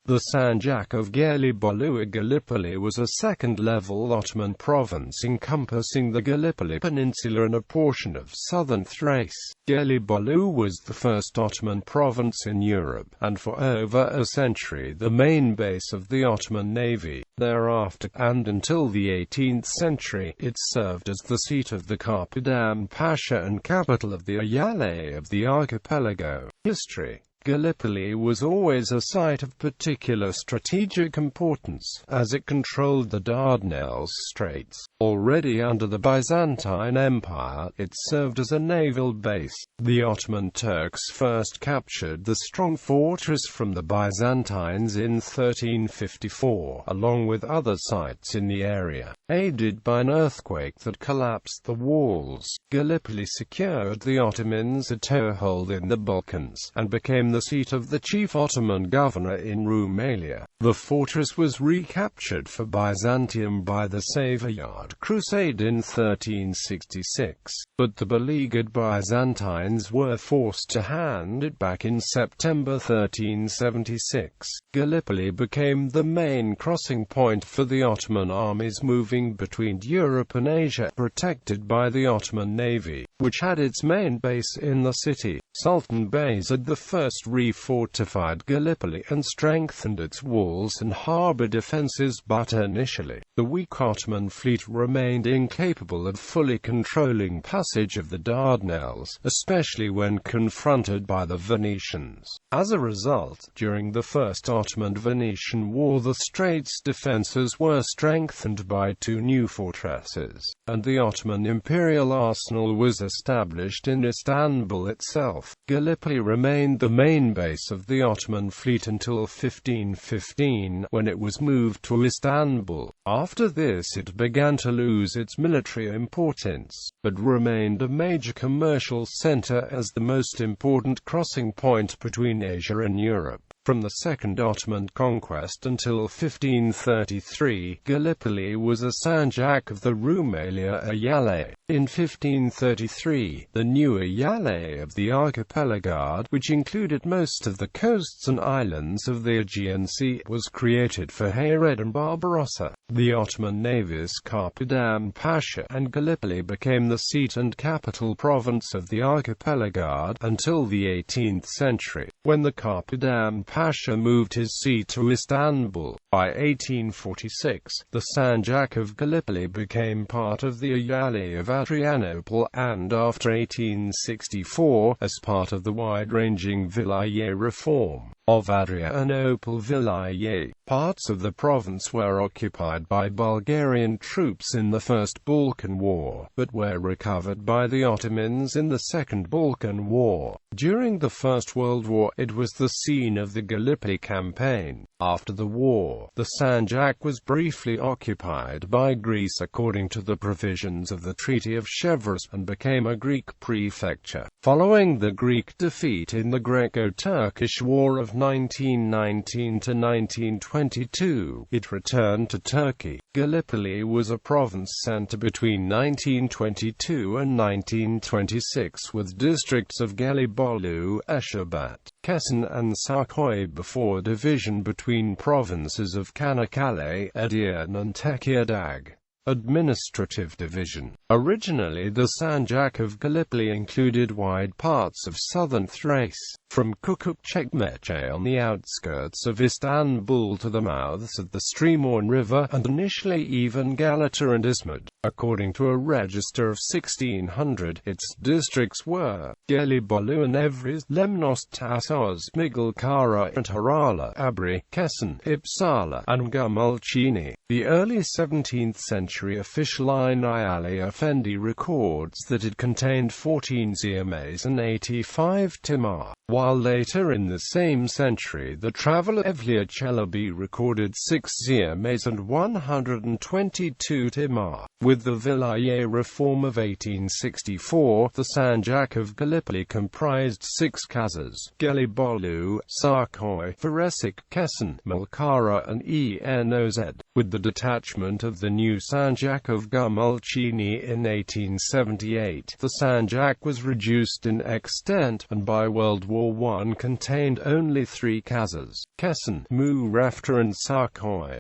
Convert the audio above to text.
The Sanjak of Gelibolu Gallipoli was a second-level Ottoman province encompassing the Gallipoli Peninsula and a portion of southern Thrace. Gelibolu was the first Ottoman province in Europe, and for over a century the main base of the Ottoman Navy. Thereafter, and until the 18th century, it served as the seat of the Kapudan Pasha and capital of the Eyalet of the Archipelago. History. Gallipoli was always a site of particular strategic importance, as it controlled the Dardanelles Straits. Already under the Byzantine Empire, it served as a naval base. The Ottoman Turks first captured the strong fortress from the Byzantines in 1354, along with other sites in the area. Aided by an earthquake that collapsed the walls, Gallipoli secured the Ottomans a toehold in the Balkans, and became the seat of the chief Ottoman governor in Rumelia. The fortress was recaptured for Byzantium by the Savoyard Crusade in 1366, but the beleaguered Byzantines were forced to hand it back in September 1376. Gallipoli became the main crossing point for the Ottoman armies moving between Europe and Asia, protected by the Ottoman Navy, which had its main base in the city. Sultan Bayezid I refortified Gallipoli and strengthened its walls and harbour defences, but initially, the weak Ottoman fleet remained incapable of fully controlling passage of the Dardanelles, especially when confronted by the Venetians. As a result, during the First Ottoman-Venetian War, the Straits' defences were strengthened by two new fortresses, and the Ottoman imperial arsenal was established in Istanbul itself. Gallipoli remained the main base of the Ottoman fleet until 1515, when it was moved to Istanbul. After this it began to lose its military importance, but remained a major commercial center as the most important crossing point between Asia and Europe. From the Second Ottoman conquest until 1533, Gallipoli was a Sanjak of the Rumelia Eyalet. In 1533, the new Eyalet of the Archipelago, which included most of the coasts and islands of the Aegean Sea, was created for Hayred and Barbarossa. The Ottoman Navy's Kapudan Pasha, and Gallipoli became the seat and capital province of the archipelago until the 18th century, when the Kapudan Pasha moved his seat to Istanbul. By 1846, the Sanjak of Gallipoli became part of the Eyalet of Adrianople, and after 1864, as part of the wide-ranging Vilayet reform of Adrianople Vilayet, parts of the province were occupied by Bulgarian troops in the First Balkan War, but were recovered by the Ottomans in the Second Balkan War. During the First World War, it was the scene of the Gallipoli campaign. After the war, the Sanjak was briefly occupied by Greece according to the provisions of the Treaty of Chevreuse, and became a Greek prefecture. Following the Greek defeat in the Greco-Turkish War of 1919 to 1922, it returned to Turkey. Gallipoli was a province center between 1922 and 1926, with districts of Gelibolu, Eshirbat, Kesan and Sarkoy before division between provinces of Kanakkale, Edirne and Tekirdağ. Administrative division. Originally, the Sanjak of Gallipoli included wide parts of southern Thrace, from Kukukçekmece on the outskirts of Istanbul to the mouths of the Strymon River, and initially even Galata and Izmit. According to a register of 1600, its districts were Gelibolu and Evriz, Lemnos, Tassos, Migalkara and Harala, Abri, Kesan, Ipsala, and Gümülcini. The early 17th century official Eyalet Efendi records that it contained 14 ziyames and 85 timar, while later in the same century the traveller Evliya Çelebi recorded 6 ziyames and 122 timar. With the Vilayet reform of 1864, the Sanjak of Gallipoli comprised 6 kazas: Gelibolu, Sarkoy, Varesik, Kesan, Malkara and Enoz. With the detachment of the new Sanjak of Gümülcini In 1878, the Sanjak was reduced in extent, and by World War I contained only 3 khazars: Kesan, Mu Rafta and Sarkoi.